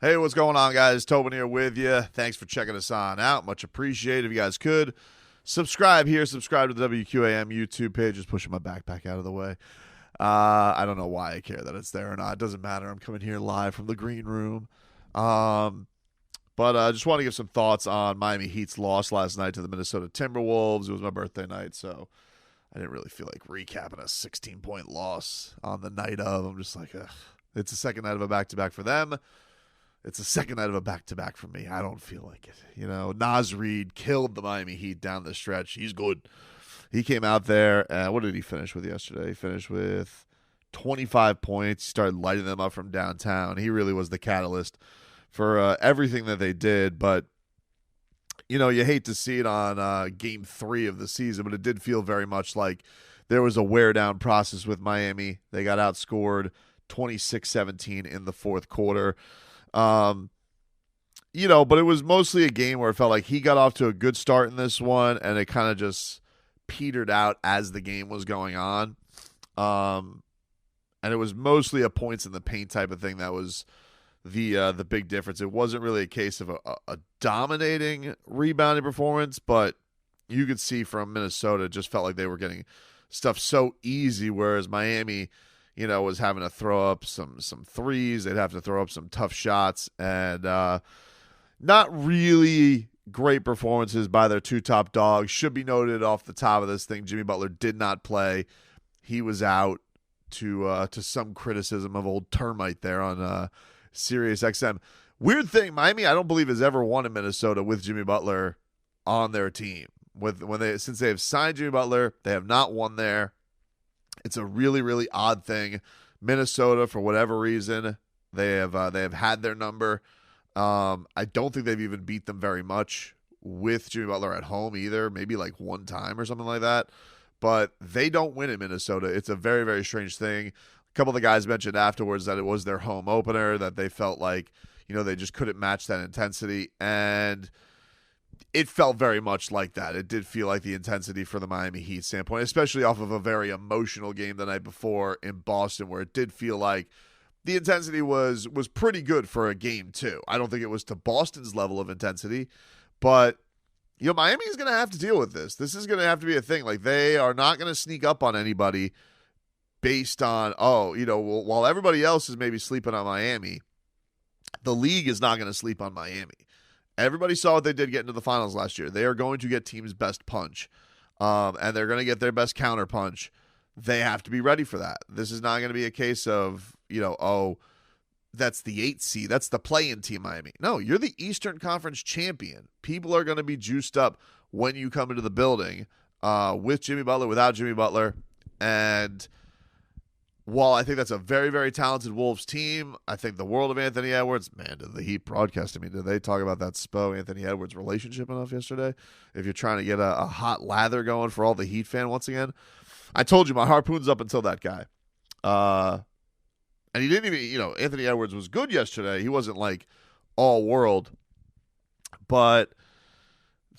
Hey, what's going on, guys? Tobin here with you. Thanks for checking us on out. Much appreciated. If you guys could, subscribe here. Subscribe to the WQAM YouTube page. Just pushing my backpack out of the way. I don't know why I care that it's there or not. It doesn't matter. I'm coming here live from the green room. But I just want to give some thoughts on Miami Heat's loss last night to the Minnesota Timberwolves. It was my birthday night, so I didn't really feel like recapping a 16-point loss on the night of. I'm just like, ugh. It's the second night of a back-to-back for them. It's the second night of a back-to-back for me. I don't feel like it. You know, Naz Reid killed the Miami Heat down the stretch. He's good. He came out there, and what did he finish with yesterday? He finished with 25 points. He started lighting them up from downtown. He really was the catalyst for everything that they did. But, you know, you hate to see it on Game 3 of the season, but it did feel very much like there was a wear-down process with Miami. They got outscored 26-17 in the fourth quarter. You know, but it was mostly a game where it felt like he got off to a good start in this one, and it kind of just petered out as the game was going on. And it was mostly a points in the paint type of thing that was the big difference. It wasn't really a case of a dominating rebounding performance, but you could see from Minnesota, it just felt like they were getting stuff so easy, whereas Miami, you know, was having to throw up some threes. They'd have to throw up some tough shots, and not really great performances by their two top dogs. Should be noted off the top of this thing, Jimmy Butler did not play. He was out to some criticism of old Termite there on Sirius XM. Weird thing, Miami, I don't believe has ever won in Minnesota with Jimmy Butler on their team. Since they have signed Jimmy Butler, they have not won there. It's a really, really odd thing. Minnesota, for whatever reason, they have had their number. I don't think they've even beat them very much with Jimmy Butler at home either. Maybe like one time or something like that. But they don't win in Minnesota. It's a very, very strange thing. A couple of the guys mentioned afterwards that it was their home opener, that they felt like, you know, they just couldn't match that intensity. And it felt very much like that. It did feel like the intensity for the Miami Heat standpoint, especially off of a very emotional game the night before in Boston, where it did feel like the intensity was pretty good for a game too. I don't think it was to Boston's level of intensity, but you know, Miami is going to have to deal with this. This is going to have to be a thing. Like, they are not going to sneak up on anybody based on, while everybody else is maybe sleeping on Miami, the league is not going to sleep on Miami. Everybody saw what they did get into the finals last year. They are going to get teams' best punch, and they're going to get their best counter punch. They have to be ready for that. This is not going to be a case of, that's the 8th seed. That's the play-in team, Miami. No, you're the Eastern Conference champion. People are going to be juiced up when you come into the building with Jimmy Butler, without Jimmy Butler. And while I think that's a very, very talented Wolves team, I think the world of Anthony Edwards, man, did the Heat broadcast to me? Did they talk about that Spo-Anthony Edwards relationship enough yesterday? If you're trying to get a hot lather going for all the Heat fan once again. I told you, my harpoon's up until that guy. And he didn't even, Anthony Edwards was good yesterday. He wasn't like all world. But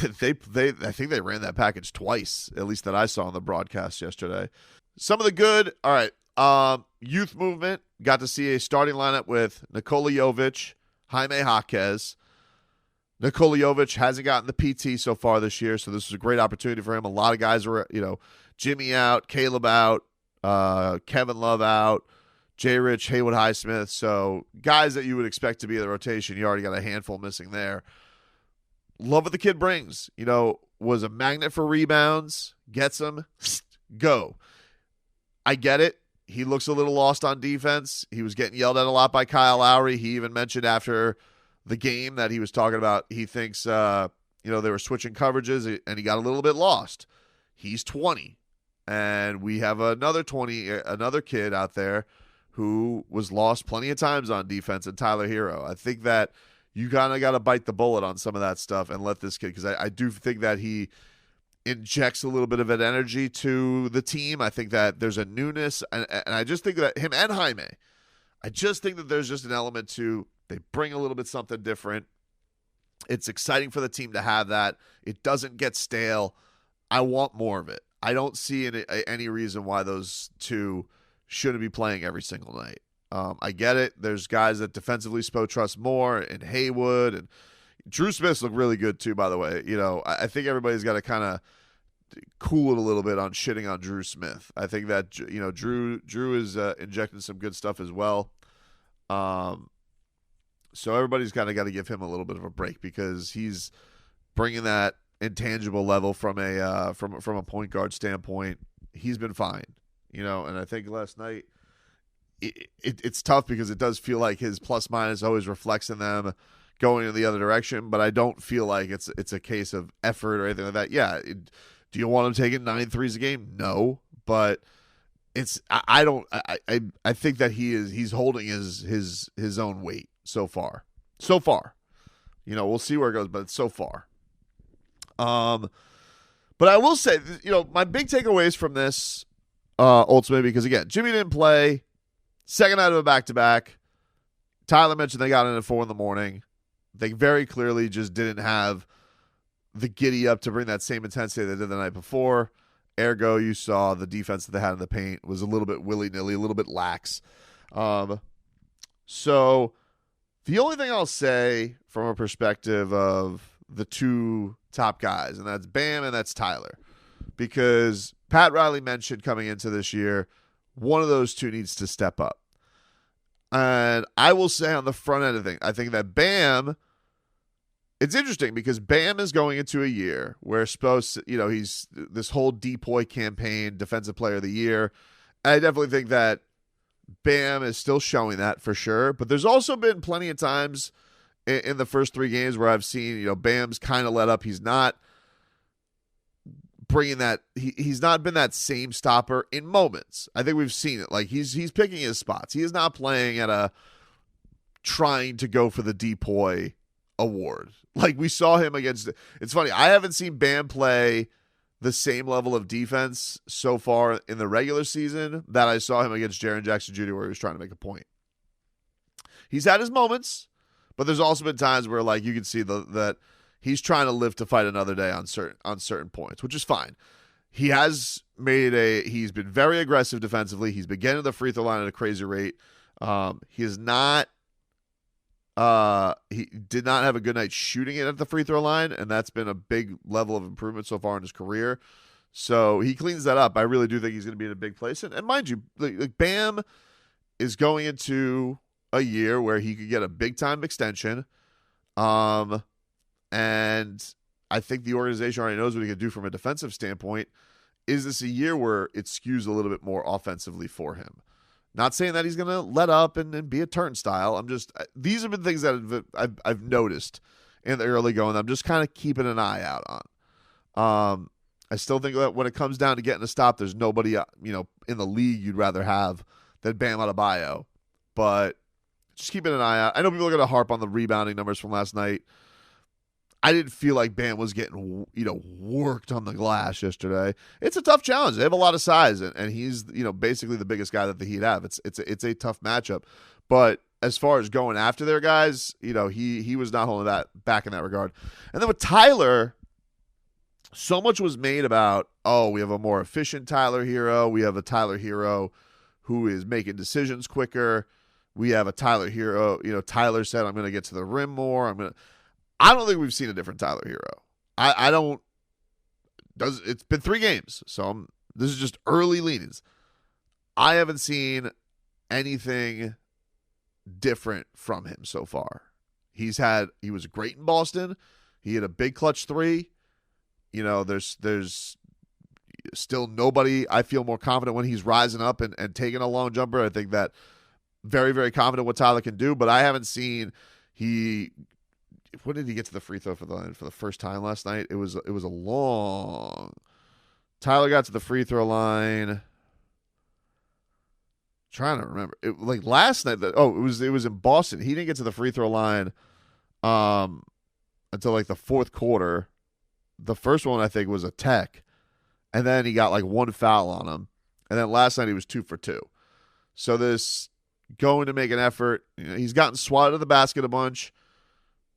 I think they ran that package twice, at least that I saw on the broadcast yesterday. Some of the good, all right. Youth movement, got to see a starting lineup with Nikola Jović, Jaime Jaquez. Nikola Jović hasn't gotten the PT so far this year, so this is a great opportunity for him. A lot of guys are, Jimmy out, Caleb out, Kevin Love out, Jay Rich, Haywood Highsmith. So guys that you would expect to be in the rotation, you already got a handful missing there. Love what the kid brings. Was a magnet for rebounds, gets them, go. I get it. He looks a little lost on defense. He was getting yelled at a lot by Kyle Lowry. He even mentioned after the game that he was talking about he thinks, they were switching coverages and he got a little bit lost. He's 20. And we have another kid out there who was lost plenty of times on defense, and Tyler Hero. I think that you kind of got to bite the bullet on some of that stuff and let this kid, because I do think that he injects a little bit of an energy to the team. I think that there's a newness, and I just think that him and Jaime, I just think that there's just an element to, they bring a little bit something different. It's exciting for the team to have that. It doesn't get stale. I want more of it. I don't see any reason why those two shouldn't be playing every single night. I get it. There's guys that defensively Spo trusts more, and Haywood, and Drew Smith looked really good too, by the way. I think everybody's got to kind of cool it a little bit on shitting on Drew Smith. I think that, Drew is injecting some good stuff as well. So everybody's kind of got to give him a little bit of a break because he's bringing that intangible level from a point guard standpoint. He's been fine, and I think last night it's tough because it does feel like his plus minus always reflects in them going in the other direction, but I don't feel like it's a case of effort or anything like that. Yeah, do you want him taking 9 threes a game? No, but I think that he's holding his own weight so far. We'll see where it goes, but so far. But I will say, my big takeaways from this, ultimately, because again, Jimmy didn't play, second night of a back-to-back. Tyler mentioned they got in at 4 a.m. They very clearly just didn't have the giddy up to bring that same intensity they did the night before. Ergo, you saw the defense that they had in the paint was a little bit willy-nilly, a little bit lax. So the only thing I'll say from a perspective of the two top guys, and that's Bam and that's Tyler, because Pat Riley mentioned coming into this year, one of those two needs to step up. And I will say on the front end of things, I think that Bam, it's interesting because Bam is going into a year where he's this whole DPOY campaign, Defensive Player of the Year. I definitely think that Bam is still showing that for sure. But there's also been plenty of times in the first 3 games where I've seen, Bam's kind of let up. He's not bringing that. He's not been that same stopper in moments. I think we've seen it. Like he's picking his spots. He is not playing at trying to go for the DPOY award. Like we saw him against. It's funny. I haven't seen Bam play the same level of defense so far in the regular season that I saw him against Jaren Jackson Jr. where he was trying to make a point. He's had his moments, but there's also been times where like you can see that he's trying to live to fight another day on certain points, which is fine. He's been very aggressive defensively. He's been getting to the free throw line at a crazy rate. He did not have a good night shooting it at the free throw line, and that's been a big level of improvement so far in his career. So he cleans that up. I really do think he's going to be in a big place. And mind you, like Bam is going into a year where he could get a big-time extension. And I think the organization already knows what he can do from a defensive standpoint. Is this a year where it skews a little bit more offensively for him? Not saying that he's going to let up and be a turnstile. These have been things that I've noticed in the early going. I'm just kind of keeping an eye out on. I still think that when it comes down to getting a stop, there's nobody in the league you'd rather have than Bam Adebayo. But just keeping an eye out. I know people are going to harp on the rebounding numbers from last night. I didn't feel like Bam was getting, worked on the glass yesterday. It's a tough challenge. They have a lot of size, and he's, basically the biggest guy that the Heat have. It's a tough matchup. But as far as going after their guys, he was not holding that back in that regard. And then with Tyler, so much was made about, we have a more efficient Tyler Hero. We have a Tyler Hero who is making decisions quicker. We have a Tyler Hero. Tyler said, I'm going to get to the rim more. I don't think we've seen a different Tyler Hero. It's been 3 games, so this is just early leanings. I haven't seen anything different from him so far. He was great in Boston. He had a big clutch 3. There's still nobody I feel more confident when he's rising up and taking a long jumper. I think that very, very confident what Tyler can do, but I haven't seen when did he get to the free throw for the first time last night? It was a long. Tyler got to the free throw line. Trying to remember. Last night. It was in Boston. He didn't get to the free throw line until the fourth quarter. The first one I think was a tech, and then he got 1 foul on him, and then last night he was 2 for 2. So this going to make an effort. He's gotten swatted to the basket a bunch.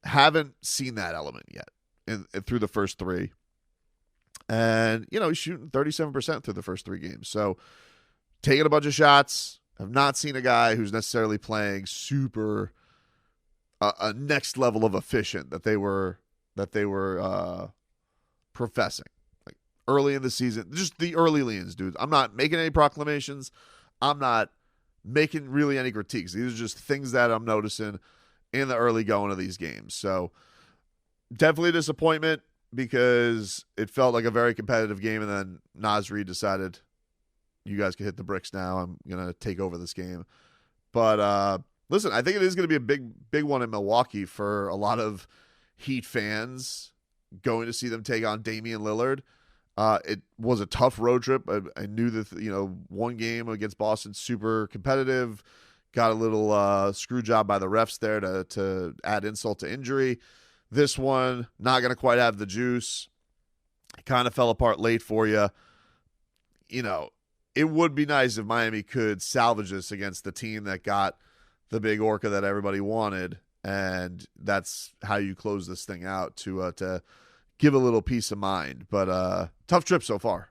Haven't seen that element yet through the first 3. And, he's shooting 37% through the first 3 games. So taking a bunch of shots, I've not seen a guy who's necessarily playing super a next level of efficient that they were professing. Like early in the season, just the early leans, dudes. I'm not making any proclamations. I'm not making really any critiques. These are just things that I'm noticing in the early going of these games. So definitely a disappointment because it felt like a very competitive game, and then Nasri decided, you guys can hit the bricks now. I'm going to take over this game. But listen, I think it is going to be a big one in Milwaukee for a lot of Heat fans going to see them take on Damian Lillard. It was a tough road trip. I knew that, one game against Boston, super competitive. Got a little screw job by the refs there to add insult to injury. This one, not going to quite have the juice. It kind of fell apart late for you. It would be nice if Miami could salvage this against the team that got the big orca that everybody wanted, and that's how you close this thing out to give a little peace of mind. But tough trip so far.